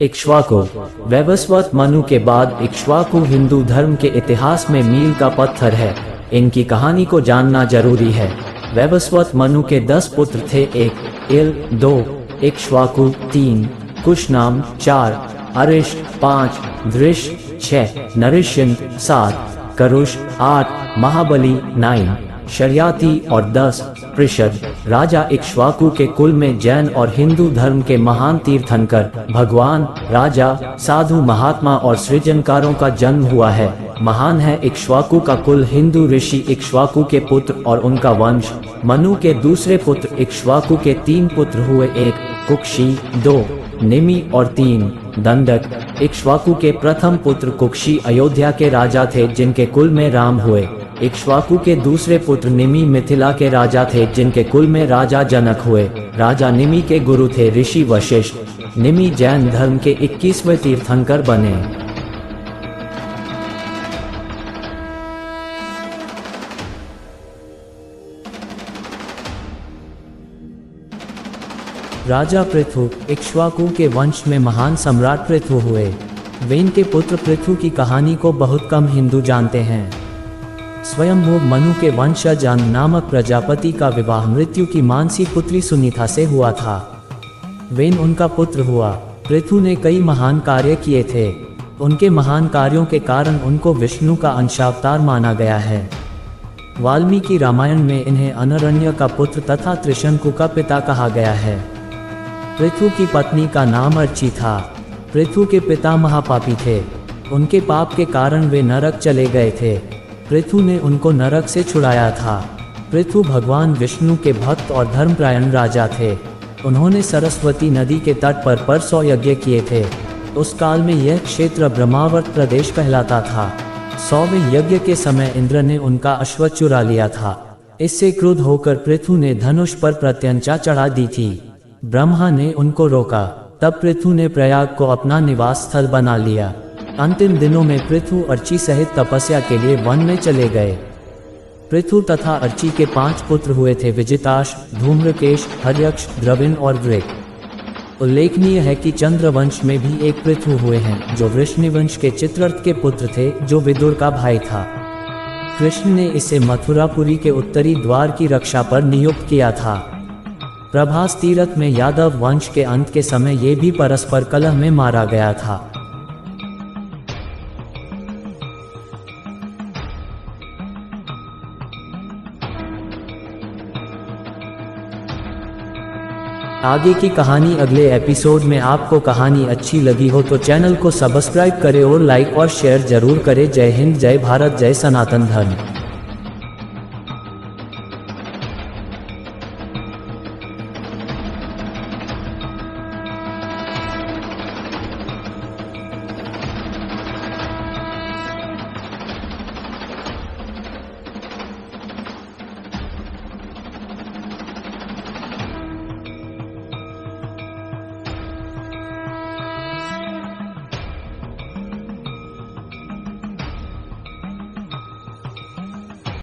इक्ष्वाकु। वैवस्वत मनु के बाद इक्ष्वाकु हिंदू धर्म के इतिहास में मील का पत्थर है। इनकी कहानी को जानना जरूरी है। वैवस्वत मनु के 10 पुत्र थे। 1 इल, 2 इक्ष्वाकु, 3 कुशनाम, 4 अरिष्ट, 5 धृष, 6 नरिश्यन, 7 करुष, 8 महाबली, 9 शर्याति और 10 पृषद। राजा इक्ष्वाकु के कुल में जैन और हिंदू धर्म के महान तीर्थंकर, भगवान, राजा, साधु, महात्मा और सृजनकारों का जन्म हुआ है। महान है इक्ष्वाकु का कुल। हिंदू ऋषि इक्ष्वाकु के पुत्र और उनका वंश। मनु के दूसरे पुत्र इक्ष्वाकु के 3 पुत्र हुए। 1 कुक्षी, 2 निमि और 3 दंडक। इक्ष्वाकु के प्रथम पुत्र कुक्षी अयोध्या के राजा थे, जिनके कुल में राम हुए। इक्ष्वाकु के दूसरे पुत्र निमि मिथिला के राजा थे, जिनके कुल में राजा जनक हुए। राजा निमि के गुरु थे ऋषि वशिष्ठ। निमि जैन धर्म के 21वें तीर्थंकर बने। राजा पृथु। इक्ष्वाकु के वंश में महान सम्राट पृथु हुए। वे इनके पुत्र पृथु की कहानी को बहुत कम हिंदू जानते हैं। स्वयंभू मनु के वंशज अन नामक प्रजापति का विवाह मृत्यु की मानसी पुत्री सुनीता से हुआ था। वेन उनका पुत्र हुआ। पृथु ने कई महान कार्य किए थे। उनके महान कार्यों के कारण उनको विष्णु का अंशावतार माना गया है। वाल्मीकि रामायण में इन्हें अनरण्य का पुत्र तथा त्रिशंकु का पिता कहा गया है। पृथु की पत्नी का नाम अर्ची था। पृथु के पिता महापापी थे। उनके पाप के कारण वे नरक चले गए थे। पृथु ने उनको नरक से छुड़ाया था। पृथु भगवान विष्णु के भक्त और धर्मपरायण राजा थे। उन्होंने सरस्वती नदी के तट पर 100 यज्ञ किए थे। उस काल में यह क्षेत्र ब्रह्मावर्त प्रदेश कहलाता था। 100वें यज्ञ के समय इंद्र ने उनका अश्व चुरा लिया था। इससे क्रुद्ध होकर पृथु ने धनुष पर प्रत्यंचा चढ़ा दी थी। ब्रह्मा ने उनको रोका। तब पृथु ने प्रयाग को अपना निवास स्थल बना लिया। अंतिम दिनों में पृथु अर्ची सहित तपस्या के लिए वन में चले गए। पृथु तथा अर्ची के 5 पुत्र हुए थे। विजिताश, धूम्रकेश, हर्यक्ष, द्रविण और वृक। उल्लेखनीय है कि चंद्रवंश में भी एक पृथु हुए हैं, जो वृष्णिवंश के चित्ररथ के पुत्र थे, जो विदुर का भाई था। कृष्ण ने इसे मथुरापुरी के उत्तरी द्वार की रक्षा पर नियुक्त किया था। प्रभास तीरथ में यादव वंश के अंत के समय ये भी परस्पर कलह में मारा गया था। आगे की कहानी अगले एपिसोड में। आपको कहानी अच्छी लगी हो तो चैनल को सब्सक्राइब करें और लाइक और शेयर जरूर करें। जय हिंद, जय भारत, जय सनातन धर्म।